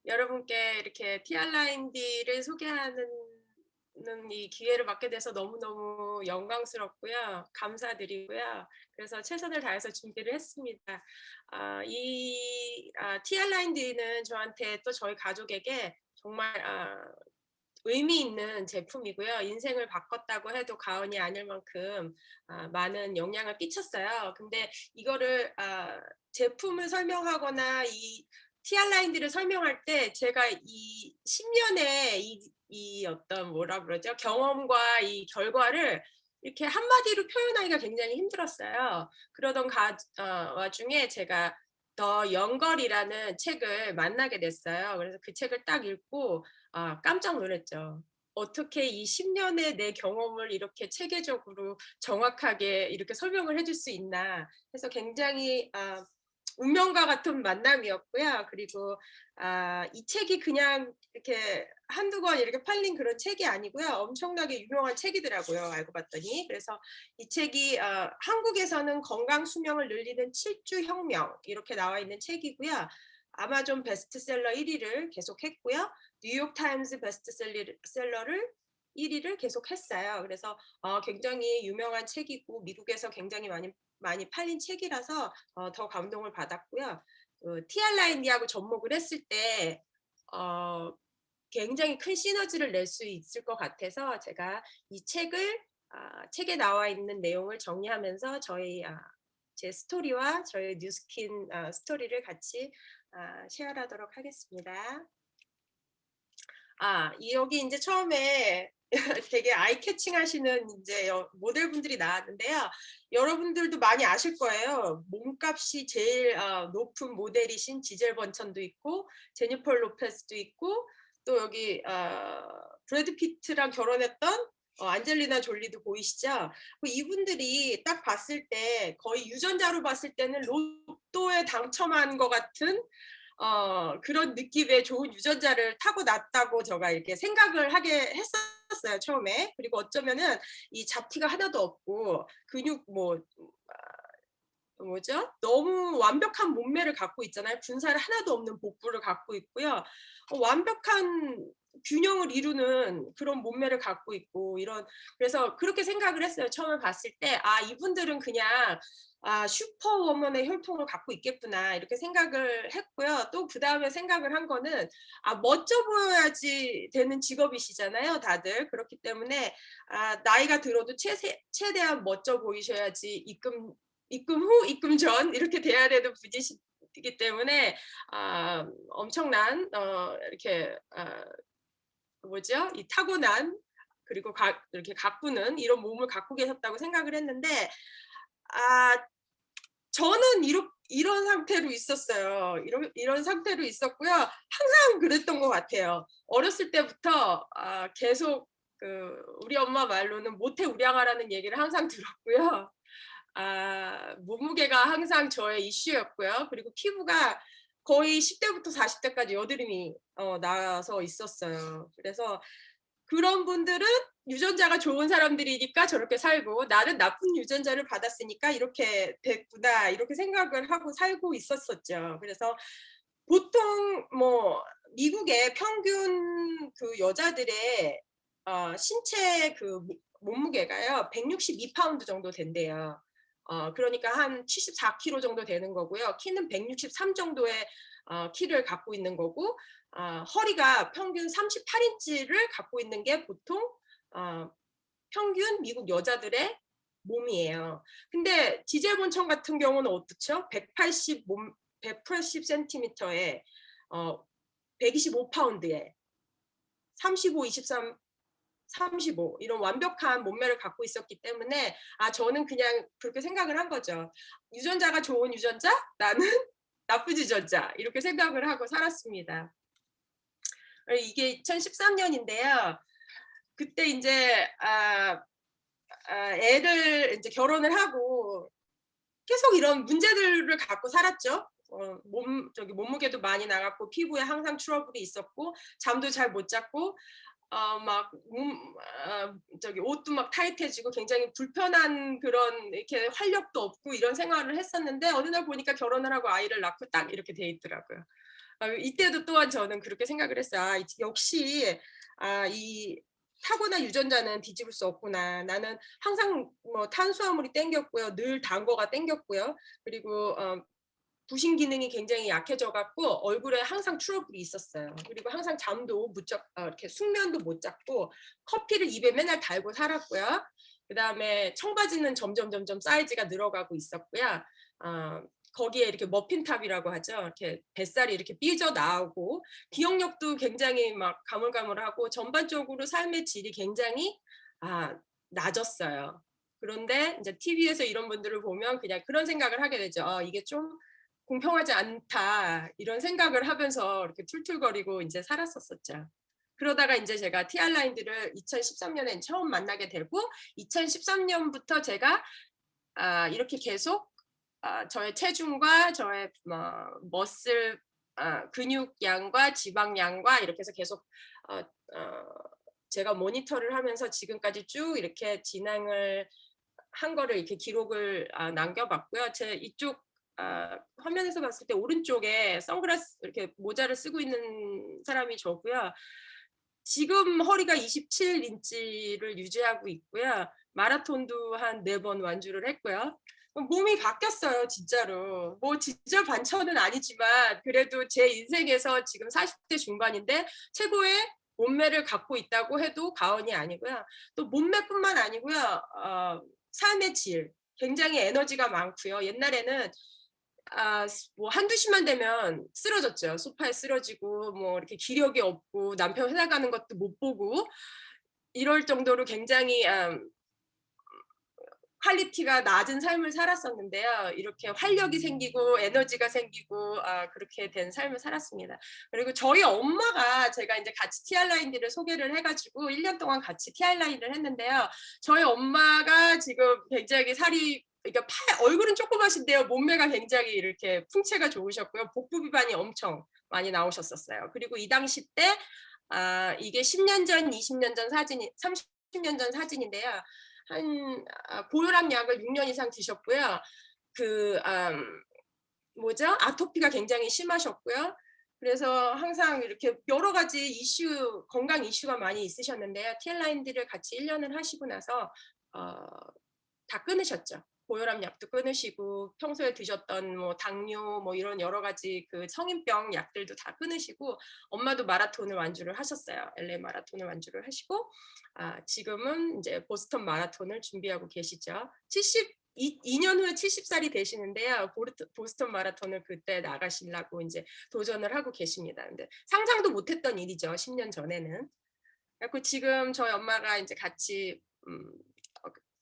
여러분께 이렇게 TR9D를 소개하는 이 기회를 받게 돼서 너무너무 영광스럽고요. 감사드리고요. 그래서 최선을 다해서 준비를 했습니다. TR9D는 저한테 또 저희 가족에게 정말 의미 있는 제품이고요. 인생을 바꿨다고 해도 과언이 아닐 만큼 많은 영향을 끼쳤어요. 근데 이거를 제품을 설명하거나 이 TR9D를 설명할 때 제가 이 10년의 이 어떤 뭐라 그러죠? 경험과 이 결과를 이렇게 한마디로 표현하기가 굉장히 힘들었어요. 그러던 와중에 제가 더 영걸이라는 책을 만나게 됐어요. 그래서 그 책을 딱 읽고 깜짝 놀랐죠. 어떻게 이 10년의 내 경험을 이렇게 체계적으로 정확하게 이렇게 설명을 해줄 수 있나 해서 굉장히 운명과 같은 만남이었고요. 그리고 이 책이 그냥 이렇게 한두 권 이렇게 팔린 그런 책이 아니고요. 엄청나게 유명한 책이더라고요, 알고 봤더니. 그래서 이 책이 한국에서는 건강 수명을 늘리는 7주 혁명 이렇게 나와 있는 책이고요. 아마존 베스트셀러 1위를 계속했고요. 뉴욕 타임즈 베스트셀러를 1위를 계속했어요. 그래서 굉장히 유명한 책이고 미국에서 굉장히 많이 팔린 책이라서 더 감동을 받았고요. TR9D하고 접목을 했을 때 굉장히 큰 시너지를 낼 수 있을 것 같아서 제가 이 책에 나와 있는 내용을 정리하면서 제 스토리와 저희 뉴스킨 스토리를 같이 쉐어하도록 하겠습니다. 여기 이제 처음에 되게 아이 캐칭 하시는 이제 모델분들이 나왔는데요. 여러분들도 많이 아실 거예요. 몸값이 제일 높은 모델이신 지젤 번천도 있고, 제니퍼 로페스도 있고, 또 여기 브래드 피트랑 결혼했던 안젤리나 졸리도 보이시죠? 이분들이 딱 봤을 때 거의 유전자로 봤을 때는 로또에 당첨한 것 같은 그런 느낌의 좋은 유전자를 타고났다고 제가 이렇게 생각을 하게 했었어요, 처음에. 그리고 어쩌면은 이 잡티가 하나도 없고 근육 뭐죠? 너무 완벽한 몸매를 갖고 있잖아요. 군살 하나도 없는 복부를 갖고 있고요. 완벽한 균형을 이루는 그런 몸매를 갖고 있고 그래서 그렇게 생각을 했어요. 처음에 봤을 때 이분들은 그냥 슈퍼워먼의 혈통을 갖고 있겠구나 이렇게 생각을 했고요. 또 그다음에 생각을 한 거는 멋져 보여야지 되는 직업이시잖아요, 다들. 그렇기 때문에 나이가 들어도 최대한 멋져 보이셔야지 입금 후, 입금 전 이렇게 돼야 되는 분이시기 때문에 엄청난 이렇게 뭐죠? 이 타고난 그리고 이렇게 가꾸는 이런 몸을 갖고 계셨다고 생각을 했는데 저는 이런 상태로 있었어요. 이런 상태로 있었고요. 항상 그랬던 것 같아요. 어렸을 때부터 계속 우리 엄마 말로는 모태우량아라는 얘기를 항상 들었고요. 몸무게가 항상 저의 이슈였고요. 그리고 피부가 거의 10대부터 40대까지 여드름이 나서 있었어요. 그래서 그런 분들은 유전자가 좋은 사람들이니까 저렇게 살고 나는 나쁜 유전자를 받았으니까 이렇게 됐구나 이렇게 생각을 하고 살고 있었었죠. 그래서 보통 미국의 평균 그 여자들의 신체 그 몸무게가요 162파운드 정도 된대요. 그러니까 한 74kg 정도 되는 거고요. 키는 163 정도의 키를 갖고 있는 거고 허리가 평균 38인치를 갖고 있는 게 보통 평균 미국 여자들의 몸이에요. 근데 지젤 본청 같은 경우는 어떻죠? 180cm에 125파운드에 35, 23, 35 이런 완벽한 몸매를 갖고 있었기 때문에 저는 그냥 그렇게 생각을 한 거죠. 유전자가 좋은 유전자, 나는 나쁜 유전자 이렇게 생각을 하고 살았습니다. 이게 2013년인데요. 그때 이제 애를 이제 결혼을 하고 계속 이런 문제들을 갖고 살았죠. 몸무게도 많이 나갔고 피부에 항상 트러블이 있었고 잠도 잘 못 잤고 옷도 막 타이트해지고 굉장히 불편한 그런 이렇게 활력도 없고 이런 생활을 했었는데 어느 날 보니까 결혼을 하고 아이를 낳고 딱 이렇게 돼 있더라고요. 이때도 또한 저는 그렇게 생각을 했어요. 역시 이 타고난 유전자는 뒤집을 수 없구나. 나는 항상 뭐 탄수화물이 땡겼고요. 늘 단 거가 땡겼고요. 그리고 부신 기능이 굉장히 약해져 갖고 얼굴에 항상 트러블이 있었어요. 그리고 항상 잠도 무척 이렇게 숙면도 못 잡고 커피를 입에 맨날 달고 살았고요. 그다음에 청바지는 점점 사이즈가 늘어가고 있었고요. 거기에 이렇게 머핀탑이라고 하죠. 이렇게 뱃살이 이렇게 삐져 나오고 기억력도 굉장히 막 가물가물하고 전반적으로 삶의 질이 굉장히 낮았어요. 그런데 이제 TV에서 이런 분들을 보면 그냥 그런 생각을 하게 되죠. 이게 좀 공평하지 않다 이런 생각을 하면서 이렇게 툴툴거리고 이제 살았었었죠. 그러다가 이제 제가 티알라인드를 2013년에 처음 만나게 되고 2013년부터 제가 이렇게 계속 저의 체중과 저의 머슬 근육량과 지방량과 이렇게 해서 계속 어, 어, 제가 모니터를 하면서 지금까지 쭉 이렇게 진행을 한 거를 이렇게 기록을 남겨봤고요. 제 이쪽 화면에서 봤을 때 오른쪽에 선글라스 이렇게 모자를 쓰고 있는 사람이 저고요. 지금 허리가 27인치를 유지하고 있고요. 마라톤도 한 4번 완주를 했고요. 몸이 바뀌었어요, 진짜로. 뭐 진짜 반천은 아니지만 그래도 제 인생에서 지금 40대 중반인데 최고의 몸매를 갖고 있다고 해도 과언이 아니고요. 또 몸매뿐만 아니고요. 삶의 질, 굉장히 에너지가 많고요. 옛날에는 뭐 한두 시만 되면 쓰러졌죠. 소파에 쓰러지고 뭐 이렇게 기력이 없고 남편 회사 가는 것도 못 보고 이럴 정도로 굉장히 퀄리티가 낮은 삶을 살았었는데요. 이렇게 활력이 생기고 에너지가 생기고 그렇게 된 삶을 살았습니다. 그리고 저희 엄마가 제가 이제 같이 티알라인드를 소개를 해가지고 1년 동안 같이 티알라인드를 했는데요. 저희 엄마가 지금 굉장히 살이 그러니까 얼굴은 조그마신데요. 몸매가 굉장히 이렇게 풍채가 좋으셨고요. 복부 비만이 엄청 많이 나오셨었어요. 그리고 이 당시 때 이게 10년 전, 20년 전 사진이 30년 전 사진인데요. 한 고혈압 약을 6년 이상 드셨고요. 그 뭐죠? 아토피가 굉장히 심하셨고요. 그래서 항상 이렇게 여러 가지 건강 이슈가 많이 있으셨는데요. 티엘라인드를 같이 1년을 하시고 나서 다 끊으셨죠. 고혈압 약도 끊으시고 평소에 드셨던 뭐 당뇨 뭐 이런 여러 가지 그 성인병 약들도 다 끊으시고 엄마도 마라톤을 완주를 하셨어요. LA 마라톤을 완주를 하시고 지금은 이제 보스턴 마라톤을 준비하고 계시죠. 2년 후에 70살이 되시는데요. 보스턴 마라톤을 그때 나가시려고 이제 도전을 하고 계십니다. 근데 상상도 못했던 일이죠. 10년 전에는. 그래서 지금 저희 엄마가 이제 같이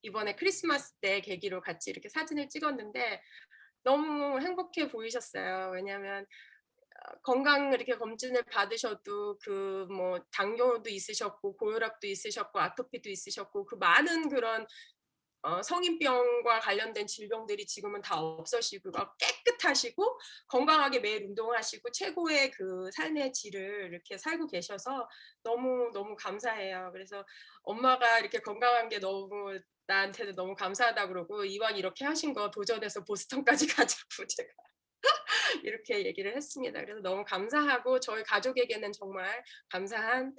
이번에 크리스마스 때 계기로 같이 이렇게 사진을 찍었는데 너무 행복해 보이셨어요. 왜냐하면 건강 이렇게 검진을 받으셔도 그 뭐 당뇨도 있으셨고 고혈압도 있으셨고 아토피도 있으셨고 그 많은 그런 성인병과 관련된 질병들이 지금은 다 없어지고 깨끗하시고 건강하게 매일 운동하시고 최고의 그 삶의 질을 이렇게 살고 계셔서 너무 감사해요. 그래서 엄마가 이렇게 건강한 게 너무 나한테는 너무 감사하다 그러고 이왕 이렇게 하신 거 도전해서 보스턴까지 가자고 제가 이렇게 얘기를 했습니다. 그래서 너무 감사하고 저희 가족에게는 정말 감사한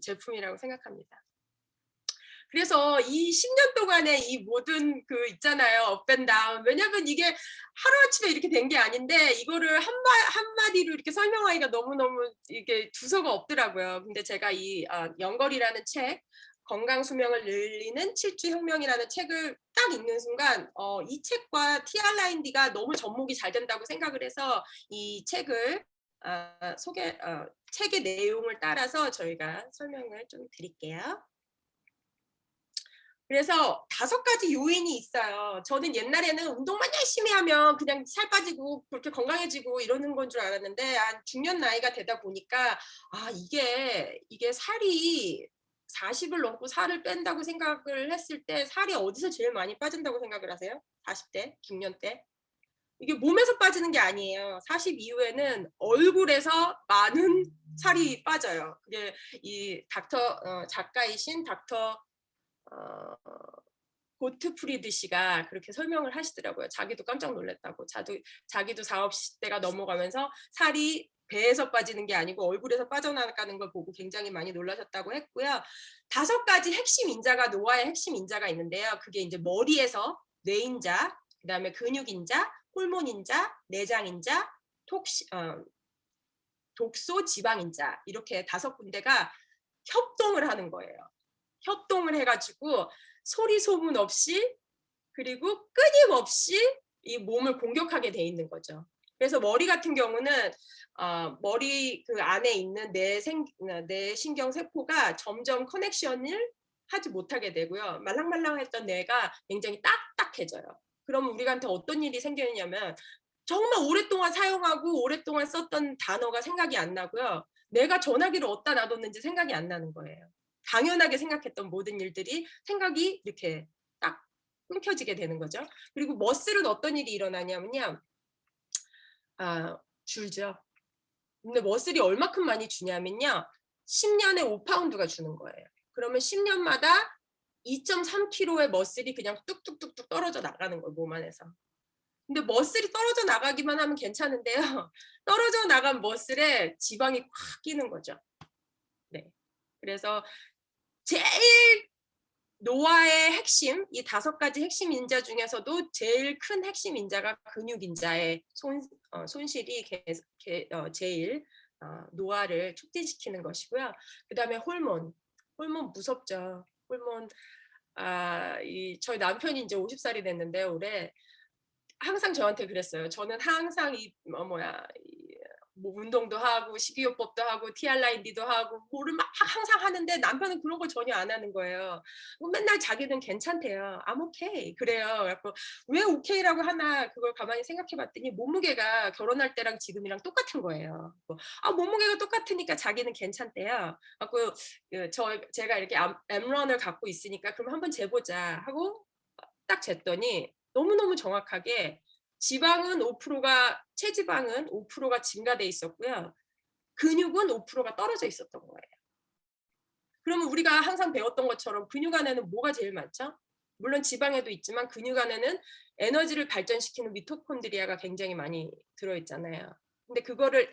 제품이라고 생각합니다. 그래서 이 10년 동안의 이 모든 그 있잖아요. 업앤다운. 왜냐면 이게 하루아침에 이렇게 된 게 아닌데 이거를 한마디로 이렇게 설명하기가 너무너무 이게 두서가 없더라고요. 근데 제가 이 연걸이라는 책 건강 수명을 늘리는 7주 혁명이라는 책을 딱 읽는 순간 이 책과 티알라인디가 너무 접목이 잘 된다고 생각을 해서 이 책을 책의 내용을 따라서 저희가 설명을 좀 드릴게요. 그래서 5가지 요인이 있어요. 저는 옛날에는 운동만 열심히 하면 그냥 살 빠지고 그렇게 건강해지고 이러는 건 줄 알았는데 한 중년 나이가 되다 보니까 이게 살이 40을 넘고 살을 뺀다고 생각을 했을 때 살이 어디서 제일 많이 빠진다고 생각을 하세요? 40대, 중년 때? 이게 몸에서 빠지는 게 아니에요. 40 이후에는 얼굴에서 많은 살이 빠져요. 그게 이 작가이신 닥터 고트프리드 씨가 그렇게 설명을 하시더라고요. 자기도 깜짝 놀랐다고. 자기도 40대가 넘어가면서 살이 배에서 빠지는 게 아니고 얼굴에서 빠져나가는 걸 보고 굉장히 많이 놀라셨다고 했고요. 5가지 핵심 인자가 노화의 핵심 인자가 있는데요. 그게 이제 머리에서 뇌인자, 그다음에 근육인자, 호르몬인자, 내장인자, 독소 지방인자 이렇게 5군데가 협동을 하는 거예요. 협동을 해가지고 소리 소문 없이 그리고 끊임없이 이 몸을 공격하게 돼 있는 거죠. 그래서 머리 같은 경우는 머리 그 안에 있는 뇌 신경 세포가 점점 커넥션을 하지 못하게 되고요. 말랑말랑했던 뇌가 굉장히 딱딱해져요. 그러면 우리한테 어떤 일이 생기냐면 정말 오랫동안 사용하고 오랫동안 썼던 단어가 생각이 안 나고요. 내가 전화기를 어디다 놔뒀는지 생각이 안 나는 거예요. 당연하게 생각했던 모든 일들이 생각이 이렇게 딱 끊겨지게 되는 거죠. 그리고 머슬은 어떤 일이 일어나냐면요. 줄죠. 근데 머슬이 얼마큼 많이 주냐면요. 10년에 5파운드가 주는 거예요. 그러면 10년마다 2.3kg의 머슬이 그냥 뚝뚝뚝뚝 떨어져 나가는 거예요. 몸 안에서. 근데 머슬이 떨어져 나가기만 하면 괜찮은데요. 떨어져 나간 머슬에 지방이 꽉 끼는 거죠. 네. 그래서 제일 노화의 핵심, 이 5가지 핵심 인자 중에서도 제일 큰 핵심 인자가 근육 인자의 손실이 제일 노화를 촉진시키는 것이고요. 그다음에 호르몬 무섭죠. 호르몬 저희 남편이 이제 50살이 됐는데 올해 항상 저한테 그랬어요. 저는 항상 뭐 운동도 하고 식이요법도 하고 TRID도 하고 뭐를 막 항상 하는데 남편은 그런 걸 전혀 안 하는 거예요. 맨날 자기는 괜찮대요. I'm okay. 그래요. 그래서 왜 okay라고 하나 그걸 가만히 생각해봤더니 몸무게가 결혼할 때랑 지금이랑 똑같은 거예요. 몸무게가 똑같으니까 자기는 괜찮대요. 그래서 제가 이렇게 엠런을 갖고 있으니까 그럼 한번 재보자 하고 딱 쟀더니 너무너무 정확하게 지방은 5%가 체지방은 5%가 증가돼 있었고요. 근육은 5%가 떨어져 있었던 거예요. 그러면 우리가 항상 배웠던 것처럼 근육 안에는 뭐가 제일 많죠? 물론 지방에도 있지만 근육 안에는 에너지를 발전시키는 미토콘드리아가 굉장히 많이 들어있잖아요. 근데 그거를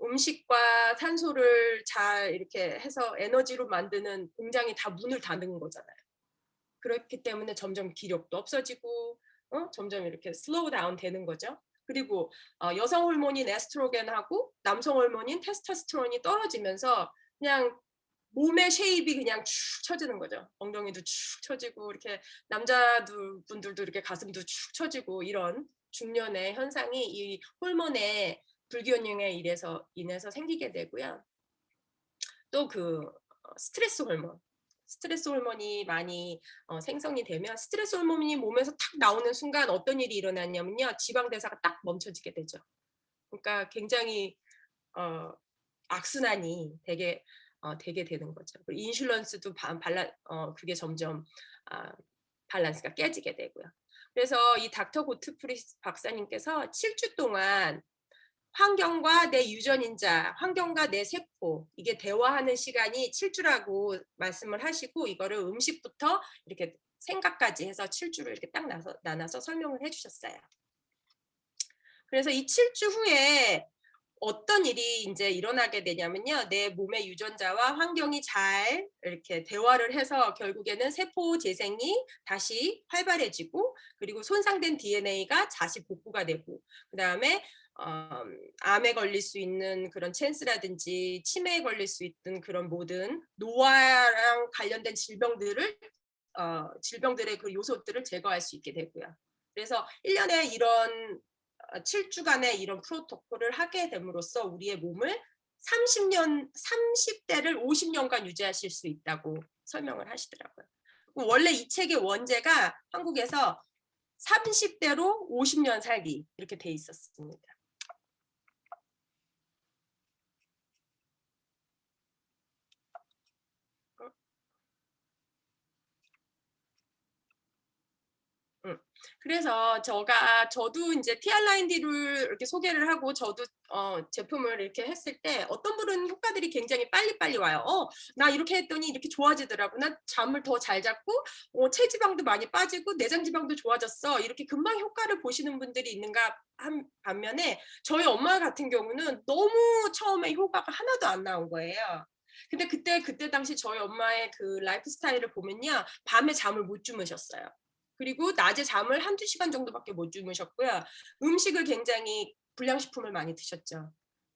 음식과 산소를 잘 이렇게 해서 에너지로 만드는 공장이 다 문을 닫는 거잖아요. 그렇기 때문에 점점 기력도 없어지고 점점 이렇게 슬로우 다운 되는 거죠. 그리고 여성 호르몬인 에스트로겐하고 남성 호르몬인 테스토스테론이 떨어지면서 그냥 몸의 쉐입이 그냥 축 처지는 거죠. 엉덩이도 축 처지고 이렇게 남자분들도 이렇게 가슴도 축 처지고 이런 중년의 현상이 이 호르몬의 불균형에 인해서 생기게 되고요. 또 스트레스 호르몬이 많이 생성이 되면 스트레스 호르몬이 몸에서 탁 나오는 순간 어떤 일이 일어나냐면요. 지방 대사가 딱 멈춰지게 되죠. 그러니까 굉장히 악순환이 되게 되는 거죠. 그리고 인슐런스도 그게 점점 밸런스가 깨지게 되고요. 그래서 이 닥터 고트프리스 박사님께서 7주 동안 환경과 내 유전인자, 환경과 내 세포 이게 대화하는 시간이 7주라고 말씀을 하시고 이거를 음식부터 이렇게 생각까지 해서 7주를 이렇게 딱 나눠서 설명을 해주셨어요. 그래서 이 7주 후에 어떤 일이 이제 일어나게 되냐면요. 내 몸의 유전자와 환경이 잘 이렇게 대화를 해서 결국에는 세포 재생이 다시 활발해지고 그리고 손상된 DNA가 다시 복구가 되고 그다음에 암에 걸릴 수 있는 그런 찬스라든지 치매에 걸릴 수 있는 그런 모든 노화랑 관련된 질병들의 그 요소들을 제거할 수 있게 되고요. 그래서 1년에 이런 7주간의 이런 프로토콜을 하게 됨으로써 우리의 몸을 30대를 50년간 유지하실 수 있다고 설명을 하시더라고요. 원래 이 책의 원제가 한국에서 30대로 50년 살기 이렇게 돼 있었습니다. 그래서 저도 이제 TR라인디를 이렇게 소개를 하고 저도 제품을 이렇게 했을 때 어떤 분은 효과들이 굉장히 빨리빨리 와요. 나 이렇게 했더니 이렇게 좋아지더라고. 나 잠을 더 잘 잤고 체지방도 많이 빠지고 내장 지방도 좋아졌어. 이렇게 금방 효과를 보시는 분들이 있는가 한 반면에 저희 엄마 같은 경우는 너무 처음에 효과가 하나도 안 나온 거예요. 근데 그때 당시 저희 엄마의 그 라이프 스타일을 보면요. 밤에 잠을 못 주무셨어요. 그리고 낮에 잠을 1~2시간 정도밖에 못 주무셨고요. 음식을 굉장히 불량식품을 많이 드셨죠.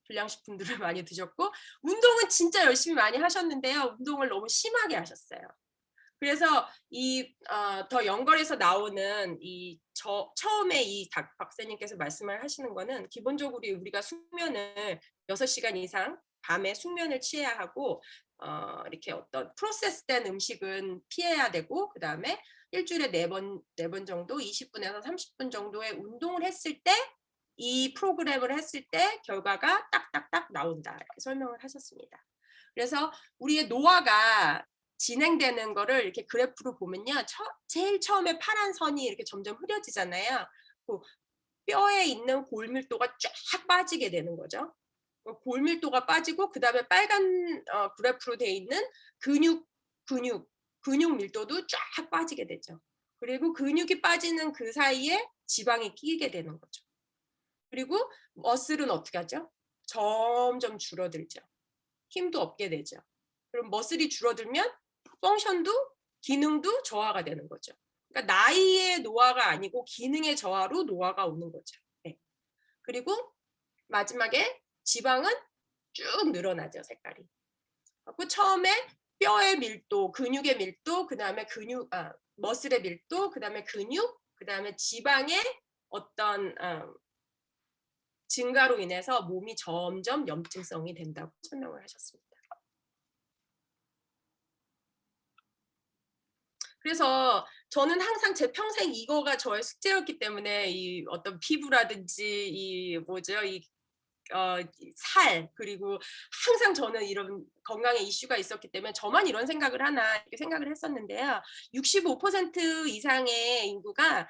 불량식품들을 많이 드셨고 운동은 진짜 열심히 많이 하셨는데요. 운동을 너무 심하게 하셨어요. 그래서 더 연걸에서 나오는 처음에 이 박 박사님께서 말씀을 하시는 거는 기본적으로 우리가 숙면을 6시간 이상 밤에 숙면을 취해야 하고 이렇게 어떤 프로세스된 음식은 피해야 되고 그다음에 일주일에 4번 정도 20분에서 30분 정도의 운동을 했을 때 이 프로그램을 했을 때 결과가 딱딱딱 나온다. 이렇게 설명을 하셨습니다. 그래서 우리의 노화가 진행되는 거를 이렇게 그래프로 보면요. 제일 처음에 파란 선이 이렇게 점점 흐려지잖아요. 그 뼈에 있는 골밀도가 쫙 빠지게 되는 거죠. 골밀도가 빠지고 그다음에 빨간 그래프로 돼 있는 근육 근육 근육 밀도도 쫙 빠지게 되죠. 그리고 근육이 빠지는 그 사이에 지방이 끼게 되는 거죠. 그리고 머슬은 어떻게 하죠? 점점 줄어들죠. 힘도 없게 되죠. 그럼 머슬이 줄어들면 펑션도 기능도 저하가 되는 거죠. 그러니까 나이의 노화가 아니고 기능의 저하로 노화가 오는 거죠. 네. 그리고 마지막에 지방은 쭉 늘어나죠, 색깔이. 그리고 처음에 뼈의 밀도, 근육의 밀도, 그다음에 머슬의 밀도, 그다음에 근육, 그다음에 지방의 어떤 증가로 인해서 몸이 점점 염증성이 된다고 설명을 하셨습니다. 그래서 저는 항상 제 평생 이거가 저의 숙제였기 때문에 이 어떤 피부라든지 살 그리고 항상 저는 이런 건강의 이슈가 있었기 때문에 저만 이런 생각을 하나 이렇게 생각을 했었는데요. 65% 이상의 인구가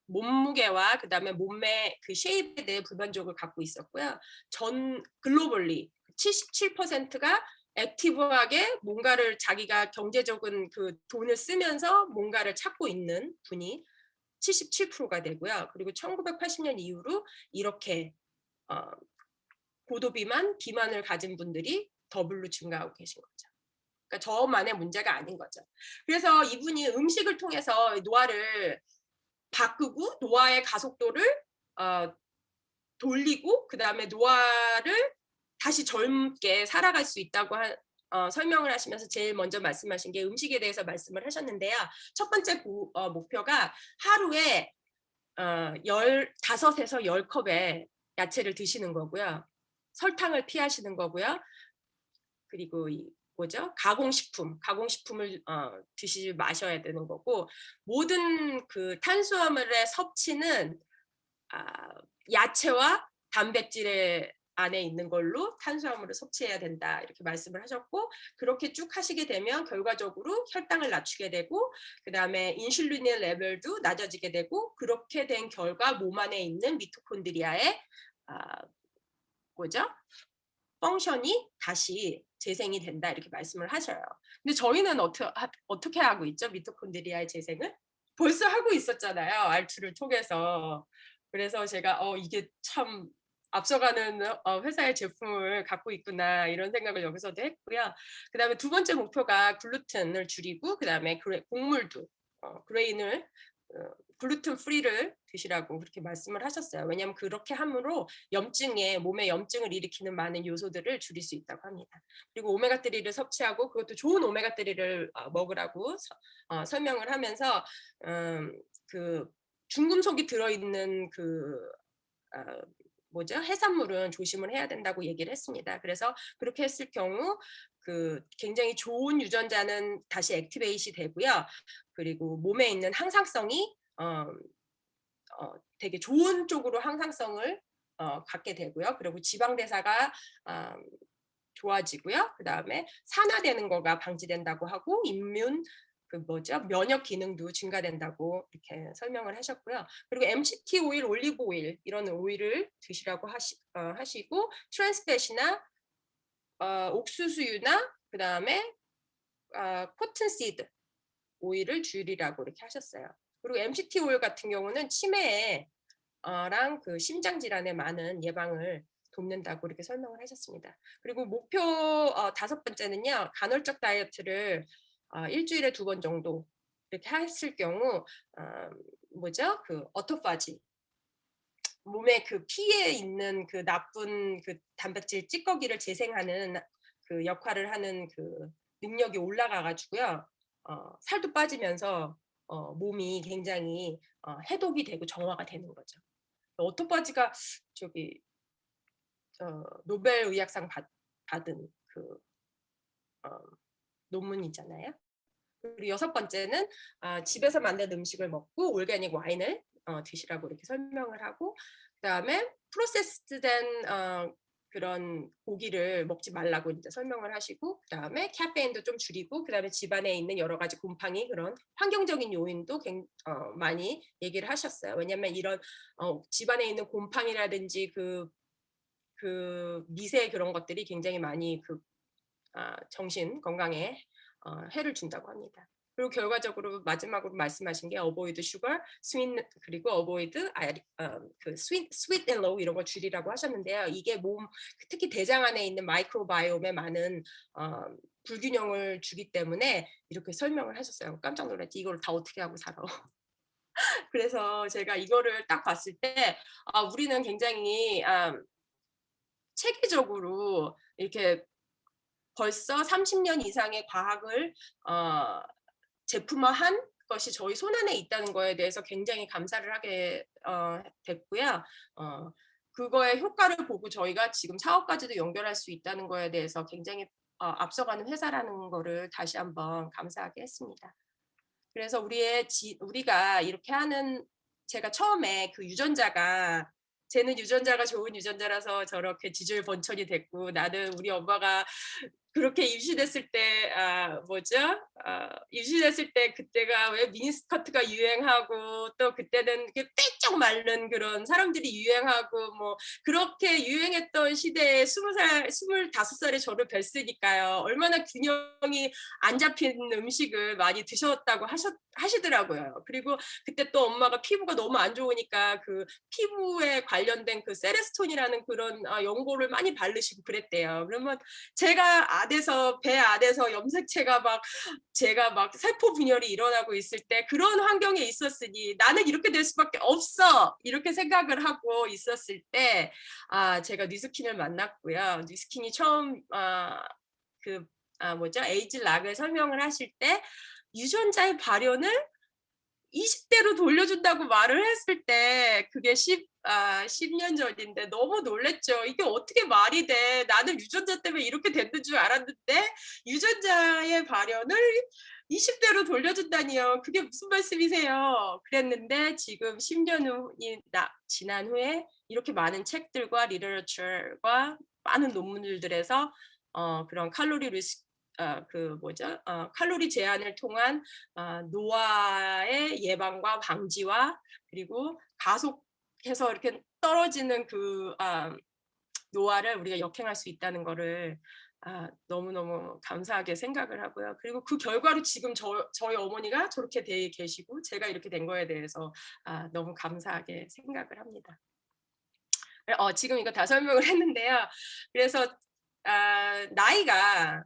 몸무게와 그다음에 몸매 그 쉐입에 대해 불만족을 갖고 있었고요. 전 글로벌리 77%가 액티브하게 뭔가를 자기가 경제적인 그 돈을 쓰면서 뭔가를 찾고 있는 분이 77%가 되고요. 그리고 1980년 이후로 이렇게 어, 고도비만, 비만을 가진 분들이 더블로 증가하고 계신 거죠. 그러니까 저만의 문제가 아닌 거죠. 그래서 이분이 음식을 통해서 노화를 바꾸고 노화의 가속도를 어, 돌리고 그다음에 노화를 다시 젊게 살아갈 수 있다고 설명을 하시면서 제일 먼저 말씀하신 게 음식에 대해서 말씀을 하셨는데요. 첫 번째 목표가 하루에 15에서 10컵의 야채를 드시는 거고요. 설탕을 피하시는 거고요. 그리고 가공식품을 드시지 마셔야 되는 거고 모든 그 탄수화물의 섭취는 야채와 단백질의 안에 있는 걸로 탄수화물을 섭취해야 된다 이렇게 말씀을 하셨고 그렇게 쭉 하시게 되면 결과적으로 혈당을 낮추게 되고 그다음에 인슐린의 레벨도 낮아지게 되고 그렇게 된 결과 몸 안에 있는 미토콘드리아의 아, 뭐죠? 펑션이 다시 재생이 된다 이렇게 말씀을 하셔요. 근데 저희는 어떻게 하고 있죠? 미토콘드리아의 재생을? 벌써 하고 있었잖아요. 알투를 통해서. 그래서 제가 이게 참 앞서가는 회사의 제품을 갖고 있구나 이런 생각을 여기서도 했고요. 그다음에 두 번째 목표가 글루텐을 줄이고 그다음에 곡물도 그레인을 글루텐 프리를 드시라고 그렇게 말씀을 하셨어요. 왜냐하면 그렇게 함으로 몸에 염증을 일으키는 많은 요소들을 줄일 수 있다고 합니다. 그리고 오메가3를 섭취하고 그것도 좋은 오메가3를 먹으라고 설명을 하면서 그 중금속이 들어있는 해산물은 조심을 해야 된다고 얘기를 했습니다. 그래서 그렇게 했을 경우 굉장히 좋은 유전자는 다시 액티베이시 되고요. 그리고 몸에 있는 항상성이 되게 좋은 쪽으로 항상성을 갖게 되고요. 그리고 지방 대사가 좋아지고요. 그다음에 산화되는 거가 방지된다고 하고 그 뭐죠? 면역 기능도 증가된다고 이렇게 설명을 하셨고요. 그리고 MCT 오일, 올리브 오일 이런 오일을 드시라고 하시고 트랜스팻이나 옥수수유나 그다음에 코튼씨드 오일을 줄이라고 이렇게 하셨어요. 그리고 MCT 오일 같은 경우는 치매에 랑 그 심장 질환의 많은 예방을 돕는다고 이렇게 설명을 하셨습니다. 그리고 목표 5번째는요. 간헐적 다이어트를 일주일에 2번 정도 이렇게 했을 경우 뭐죠? 그 오토파지 몸에 그 피에 있는 그 나쁜 그 단백질 찌꺼기를 재생하는 그 역할을 하는 그 능력이 올라가 가지고요. 살도 빠지면서 몸이 굉장히 해독이 되고 정화가 되는 거죠. 오토파지가 저기 노벨 의학상 받은 그 어, 논문이잖아요. 그리고 6번째는 집에서 만든 음식을 먹고 올게닉 와인을 드시라고 이렇게 설명을 하고 그다음에 프로세스된 그런 고기를 먹지 말라고 이제 설명을 하시고 그다음에 카페인도 좀 줄이고 그다음에 집안에 있는 여러 가지 곰팡이 그런 환경적인 요인도 많이 얘기를 하셨어요. 왜냐하면 이런 집안에 있는 곰팡이라든지 그 미세 그런 것들이 굉장히 많이 그 정신 건강에 해를 준다고 합니다. 그리고 결과적으로 마지막으로 말씀하신 게 avoid sugar, sweet 그리고 avoid 그 sweet and low 이런 거 줄이라고 하셨는데요. 이게 몸 특히 대장 안에 있는 마이크로바이옴에 많은 불균형을 주기 때문에 이렇게 설명을 하셨어요. 깜짝 놀랐지. 이걸 다 어떻게 하고 살아. 그래서 제가 이거를 딱 봤을 때 우리는 굉장히 체계적으로 이렇게 벌써 30년 이상의 과학을 제품화한 것이 저희 손안에 있다는 거에 대해서 굉장히 감사를 하게 됐고요. 그거의 효과를 보고 저희가 지금 사업까지도 연결할 수 있다는 거에 대해서 굉장히 앞서가는 회사라는 거를 다시 한번 감사하게 했습니다. 그래서 우리가 이렇게 하는 제가 처음에 그 유전자가 쟤는 유전자가 좋은 유전자라서 저렇게 지질 번천이 됐고 나는 우리 엄마가 그렇게 임신했을 때 뭐죠? 임신했을 때 그때가 왜 미니스커트가 유행하고 또 그때는 삐쩍 마른 그런 사람들이 유행하고 뭐 그렇게 유행했던 시대에 20살, 25살에 저를 뵀으니까요. 얼마나 균형이 안 잡힌 음식을 많이 드셨다고 하시더라고요. 그리고 그때 또 엄마가 피부가 너무 안 좋으니까 그 피부에 관련된 그 세레스톤이라는 그런 연고를 많이 바르시고 그랬대요. 그러면 제가 배 안에서 염색체가 제가 세포 분열이 일어나고 있을 때 그런 환경에 있었으니 나는 이렇게 될 수밖에 없어 이렇게 생각을 하고 있었을 때 제가 뉴스킨을 만났고요. 뉴스킨이 처음 뭐죠? 에이즐락을 설명을 하실 때 유전자의 발현을 20대로 돌려준다고 말을 했을 때 그게 10년 전인데 너무 놀랬죠. 이게 어떻게 말이 돼. 나는 유전자 때문에 이렇게 됐는 줄 알았는데 유전자의 발현을 20대로 돌려준다니요. 그게 무슨 말씀이세요? 그랬는데 지금 10년이 지난 후에 이렇게 많은 책들과 리터처와 많은 논문들에서 그런 칼로리 리스크 칼로리 제한을 통한 노화의 예방과 방지와 그리고 가속해서 이렇게 떨어지는 그 노화를 우리가 역행할 수 있다는 거를 너무너무 감사하게 생각을 하고요. 그리고 그 결과로 지금 저희 어머니가 저렇게 돼 계시고 제가 이렇게 된 거에 대해서 너무 감사하게 생각을 합니다. 지금 이거 다 설명을 했는데요. 그래서 나이가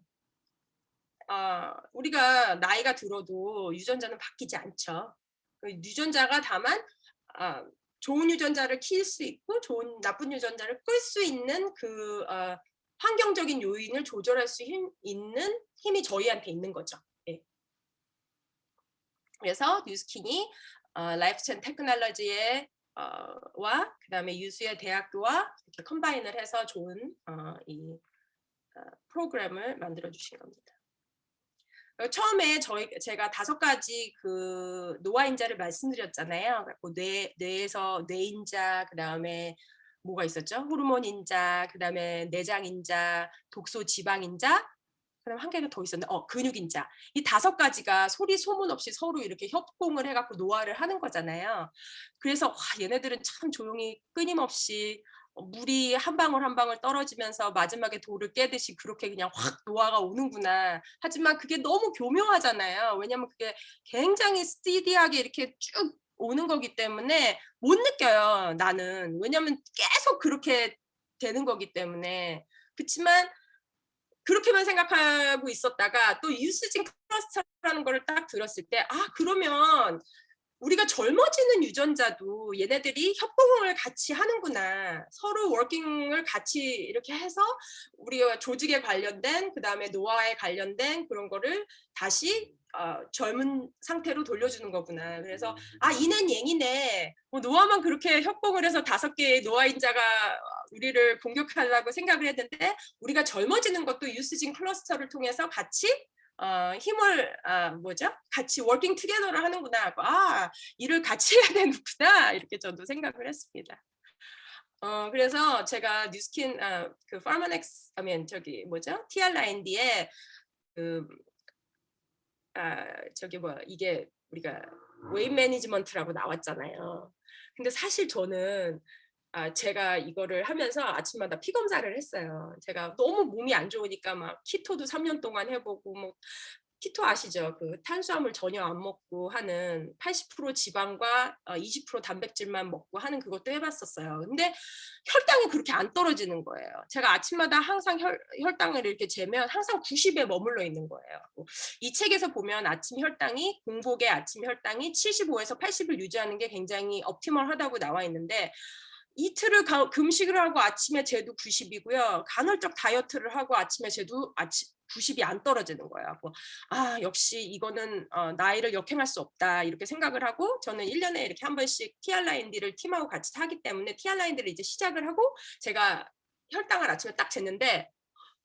우리가 나이가 들어도 유전자는 바뀌지 않죠. 그 유전자가 다만 좋은 유전자를 키울 수 있고 나쁜 유전자를 끌 수 있는 그 환경적인 요인을 조절할 수 있는 힘이 저희한테 있는 거죠. 예. 그래서 뉴스킨이 라이프체인 테크놀로지의 와 그다음에 유수의 대학교와 이렇게 컴바인을 해서 좋은 이 프로그램을 만들어 주신 겁니다. 처음에 제가 5가지 그 노화인자를 말씀드렸잖아요. 뇌에서 뇌인자, 그다음에 뭐가 있었죠? 호르몬인자, 그다음에 내장인자, 독소 지방인자, 그다음에 한 개가 더 있었는데 근육인자. 이 5가지가 소리 소문 없이 서로 이렇게 협공을 해 갖고 노화를 하는 거잖아요. 그래서 와 얘네들은 참 조용히 끊임없이 물이 한 방울 한 방울 떨어지면서 마지막에 돌을 깨듯이 그렇게 그냥 확 노화가 오는구나. 하지만 그게 너무 교묘하잖아요. 왜냐하면 그게 굉장히 스티디하게 이렇게 쭉 오는 거기 때문에 못 느껴요, 나는. 왜냐하면 계속 그렇게 되는 거기 때문에. 그치만 그렇게만 생각하고 있었다가 또 유스진 클러스터라는 거를 딱 들었을 때 그러면 우리가 젊어지는 유전자도 얘네들이 협동을 같이 하는구나. 서로 워킹을 같이 이렇게 해서 우리가 조직에 관련된 그다음에 노화에 관련된 그런 거를 다시 젊은 상태로 돌려주는 거구나. 그래서 이는 갱이네. 노화만 그렇게 협동을 해서 5개의 노화인자가 우리를 공격하려고 생각을 했는데 우리가 젊어지는 것도 유스진 클러스터를 통해서 같이 힘을 같이 워킹 투게더를 하는구나. 일을 같이 해야 되는구나. 이렇게 저도 생각을 했습니다. 그래서 제가 뉴스킨 그 파르마넥스 TRND에 그 이게 우리가 웨이트 매니지먼트라고 나왔잖아요. 근데 사실 저는 제가 이거를 하면서 아침마다 피 검사를 했어요. 제가 너무 몸이 안 좋으니까 막 키토도 3년 동안 해보고 뭐 키토 아시죠? 그 탄수화물 전혀 안 먹고 하는 80% 지방과 20% 단백질만 먹고 하는 그것도 해봤었어요. 근데 혈당이 그렇게 안 떨어지는 거예요. 제가 아침마다 항상 혈당을 이렇게 재면 항상 90에 머물러 있는 거예요. 이 책에서 보면 아침 혈당이 공복의 아침 혈당이 75에서 80을 유지하는 게 굉장히 옵티멀하다고 나와 있는데 이틀을 금식을 하고 아침에 재도 90이고요. 간헐적 다이어트를 하고 아침에 재도 90이 안 떨어지는 거예요. 역시 이거는 나이를 역행할 수 없다 이렇게 생각을 하고 저는 1년에 이렇게 한 번씩 TRND를 팀하고 같이 하기 때문에 TRND를 이제 시작을 하고 제가 혈당을 아침에 딱 쟀는데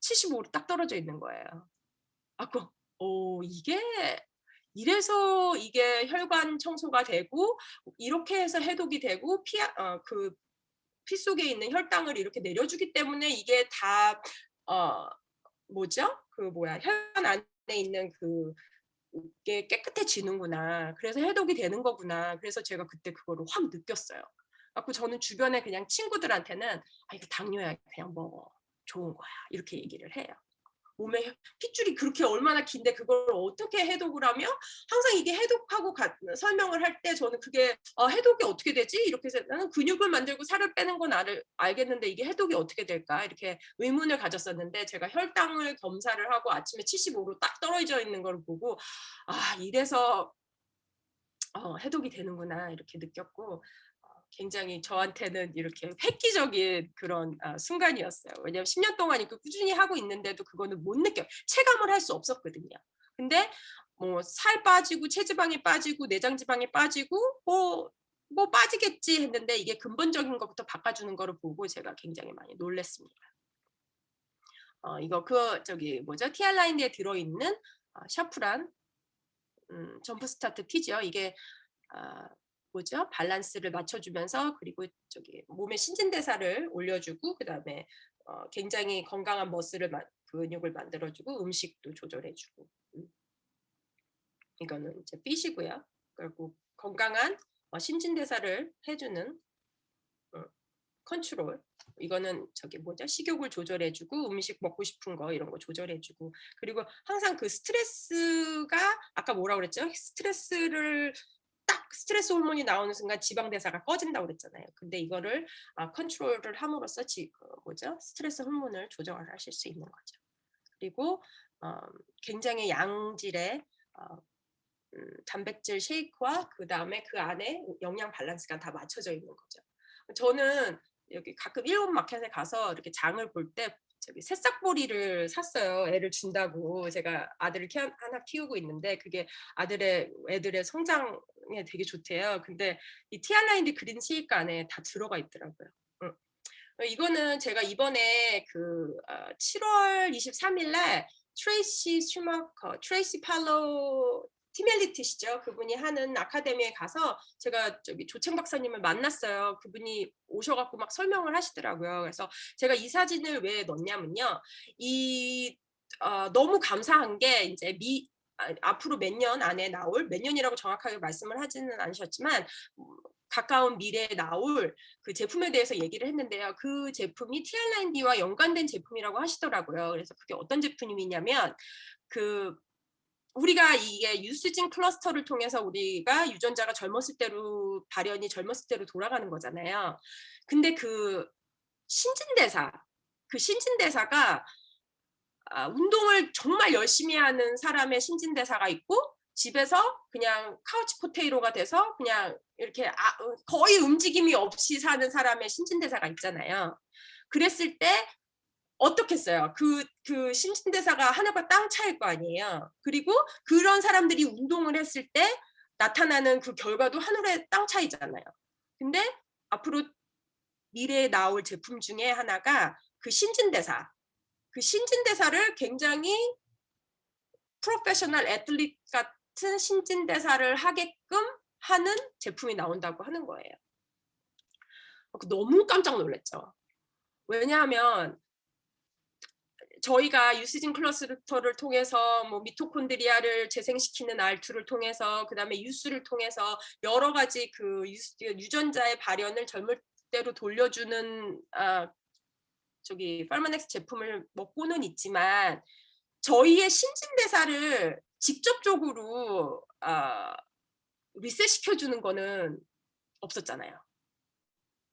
75로 딱 떨어져 있는 거예요. 이게 이래서 이게 혈관 청소가 되고 이렇게 해서 해독이 되고 피 속에 있는 혈당을 이렇게 내려주기 때문에 이게 다 혈관 안에 있는 그게 깨끗해지는구나. 그래서 해독이 되는 거구나. 그래서 제가 그때 그거를 확 느꼈어요. 그래서 저는 주변에 그냥 친구들한테는 이거 당뇨야 그냥 먹어. 좋은 거야. 이렇게 얘기를 해요. 몸에 핏줄이 그렇게 얼마나 긴데 그걸 어떻게 해독을 하며 항상 이게 해독하고 설명을 할 때 저는 그게 해독이 어떻게 되지? 이렇게 해서 나는 근육을 만들고 살을 빼는 건 알겠는데 이게 해독이 어떻게 될까? 이렇게 의문을 가졌었는데 제가 혈당을 검사를 하고 아침에 75로 딱 떨어져 있는 걸 보고 이래서 해독이 되는구나 이렇게 느꼈고 굉장히 저한테는 이렇게 획기적인 그런 순간이었어요. 왜냐하면 10년 동안 이렇게 꾸준히 하고 있는데도 그거는 못 느껴요. 체감을 할 수 없었거든요. 근데 뭐 살 빠지고 체지방이 빠지고 내장 지방이 빠지고 뭐 빠지겠지 했는데 이게 근본적인 것부터 바꿔주는 거를 보고 제가 굉장히 많이 놀랐습니다. 이거 TR라인에 들어있는 샤프란 점프 스타트 티죠. 이게 밸런스를 맞춰주면서 그리고 몸의 신진대사를 올려주고 그다음에 굉장히 건강한 근육을 만들어주고 음식도 조절해주고 이거는 이제 핏이고요. 그리고 건강한 신진대사를 해주는 컨트롤. 이거는 식욕을 조절해주고 음식 먹고 싶은 거 이런 거 조절해주고 그리고 항상 그 스트레스가 아까 뭐라 그랬죠? 스트레스 호르몬이 나오는 순간 지방 대사가 꺼진다고 그랬잖아요. 근데 이거를 컨트롤을 함으로써 스트레스 호르몬을 조절하실 수 있는 거죠. 그리고 굉장히 양질의 단백질 쉐이크와 그 다음에 그 안에 영양 밸런스가 다 맞춰져 있는 거죠. 저는 여기 가끔 일본 마켓에 가서 이렇게 장을 볼 때 새싹보리를 샀어요. 애를 준다고. 제가 아들을 하나 키우고 있는데 그게 애들의 성장에 되게 좋대요. 근데 이 티알라인드 그린 시익 안에 다 들어가 있더라고요. 이거는 제가 이번에 7월 23일에 트레이시 팔로 티멜리티시죠. 그분이 하는 아카데미에 가서 제가 조창 박사님을 만났어요. 그분이 오셔갖고 막 설명을 하시더라고요. 그래서 제가 이 사진을 왜 넣냐면요. 이 너무 감사한 게 이제 앞으로 몇 년 안에 나올, 몇 년이라고 정확하게 말씀을 하지는 않으셨지만 가까운 미래에 나올 그 제품에 대해서 얘기를 했는데요. 그 제품이 TR9D와 연관된 제품이라고 하시더라고요. 그래서 그게 어떤 제품이냐면 그 우리가 이게 유스진 클러스터를 통해서 우리가 유전자가 젊었을 때로 발현이 젊었을 때로 돌아가는 거잖아요. 근데 그 신진대사, 그 신진대사가 운동을 정말 열심히 하는 사람의 신진대사가 있고 집에서 그냥 카우치 포테이토가 돼서 그냥 이렇게 거의 움직임이 없이 사는 사람의 신진대사가 있잖아요. 그랬을 때 어떻겠어요? 그 신진대사가 하늘과 땅 차이일 거 아니에요. 그리고 그런 사람들이 운동을 했을 때 나타나는 그 결과도 하늘의 땅 차이잖아요. 근데 앞으로 미래에 나올 제품 중에 하나가 그 신진대사, 그 신진대사를 굉장히 프로페셔널 애틀릿 같은 신진대사를 하게끔 하는 제품이 나온다고 하는 거예요. 너무 깜짝 놀랐죠. 왜냐하면 저희가 유시진 클러스터를 통해서 뭐 미토콘드리아를 재생시키는 R2를 통해서 그다음에 유수를 통해서 여러 가지 그 유전자의 발현을 젊을 때로 돌려주는 저기 팔마넥스 제품을 먹고는 있지만 저희의 신진대사를 직접적으로 리셋 시켜주는 거는 없었잖아요.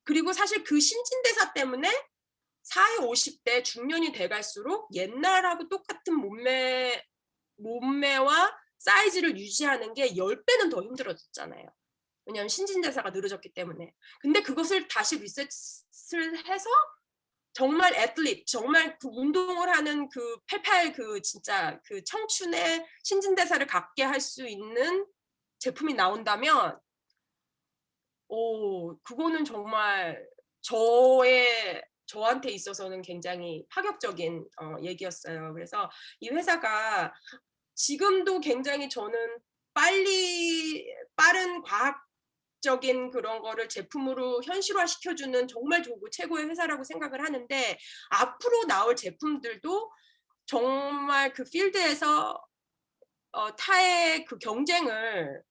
그리고 사실 그 신진대사 때문에 40, 50대 중년이 돼갈수록 옛날하고 똑같은 몸매와 사이즈를 유지하는 게 10배는 더 힘들어졌잖아요. 왜냐하면 신진대사가 늘어졌기 때문에. 근데 그것을 다시 리셋을 해서 정말 애틀릿, 정말 그 운동을 하는 그 88 그 진짜 그 청춘의 신진대사를 갖게 할 수 있는 제품이 나온다면 그거는 정말 저한테 있어서는 굉장히 파격적인 얘기였어요. 그래서 이 회사가 지금도 굉장히 저는 빠른 과학적인 그런 거를 제품으로 현실화 시켜주는 정말 최고의 회사라고 생각을 하는데 앞으로 나올 제품들도 정말 그 필드에서 타의 그 경쟁을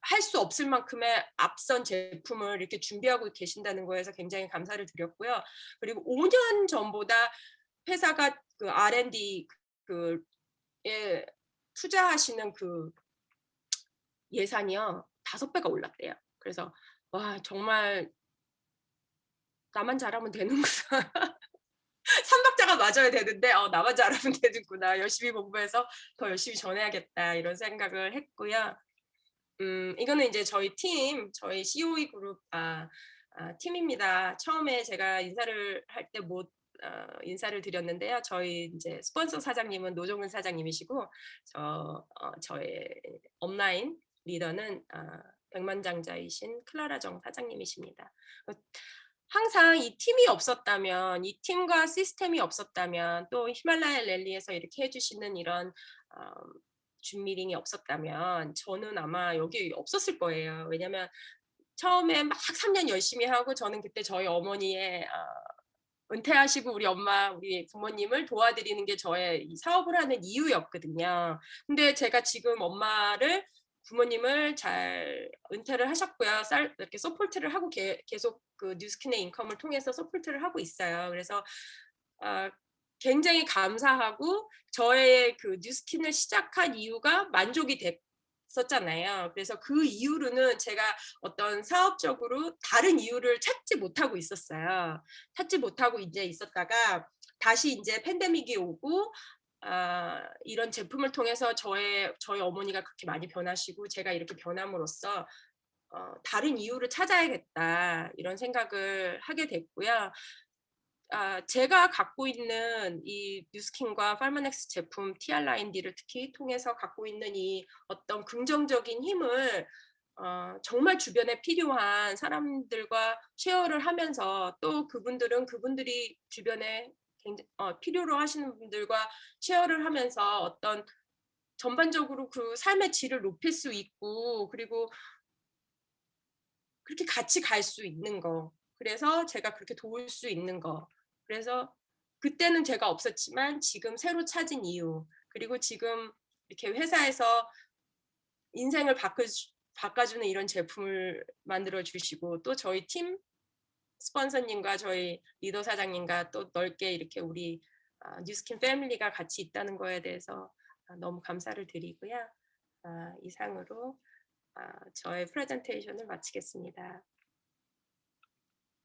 할 수 없을 만큼의 앞선 제품을 이렇게 준비하고 계신다는 거에서 굉장히 감사를 드렸고요. 그리고 5년 전보다 회사가 그 R&D 그에 투자하시는 그 예산이요 5배가 올랐대요. 그래서 와 정말 나만 잘하면 되는구나. 삼박자가 맞아야 되는데 나만 잘하면 되는구나. 열심히 공부해서 더 열심히 전해야겠다 이런 생각을 했고요. 이거는 이제 저희 COE 그룹 팀입니다. 처음에 제가 인사를 할 때 못 인사를 드렸는데요. 저희 이제 스폰서 사장님은 노종근 사장님이시고 저의 업라인 리더는 백만장자이신 클라라 정 사장님이십니다. 항상 이 팀이 없었다면, 이 팀과 시스템이 없었다면, 또 히말라야 랠리에서 이렇게 해주시는 이런 준미링이 없었다면 저는 아마 여기 없었을 거예요. 왜냐면 처음에 막 3년 열심히 하고 저는 그때 저희 어머니의 은퇴하시고 우리 부모님을 도와드리는 게 저의 이 사업을 하는 이유였거든요. 근데 제가 지금 부모님을 잘 은퇴를 하셨고요. 이렇게 서포트를 하고 계속 그 뉴스킨의 인컴을 통해서 서포트를 하고 있어요. 그래서 굉장히 감사하고 저의 그 뉴스킨을 시작한 이유가 만족이 됐었잖아요. 그래서 그 이후로는 제가 어떤 사업적으로 다른 이유를 찾지 못하고 있었어요. 찾지 못하고 이제 있었다가 다시 이제 팬데믹이 오고 이런 제품을 통해서 저희 어머니가 그렇게 많이 변하시고 제가 이렇게 변함으로써 다른 이유를 찾아야겠다 이런 생각을 하게 됐고요. 제가 갖고 있는 이 뉴스킨과 팔마넥스 제품 TR9D를 특히 통해서 갖고 있는 이 어떤 긍정적인 힘을 정말 주변에 필요한 사람들과 쉐어를 하면서 또 그분들이 주변에 필요로 하시는 분들과 쉐어를 하면서 어떤 전반적으로 그 삶의 질을 높일 수 있고 그리고 그렇게 같이 갈 수 있는 거. 그래서 제가 그렇게 도울 수 있는 거. 그래서 그때는 제가 없었지만 지금 새로 찾은 이유, 그리고 지금 이렇게 회사에서 인생을 바꿔주는 이런 제품을 만들어 주시고, 또 저희 팀 스폰서님과 저희 리더 사장님과 또 넓게 이렇게 우리 뉴스킨 패밀리가 같이 있다는 거에 대해서 너무 감사를 드리고요. 이상으로 저의 프레젠테이션을 마치겠습니다.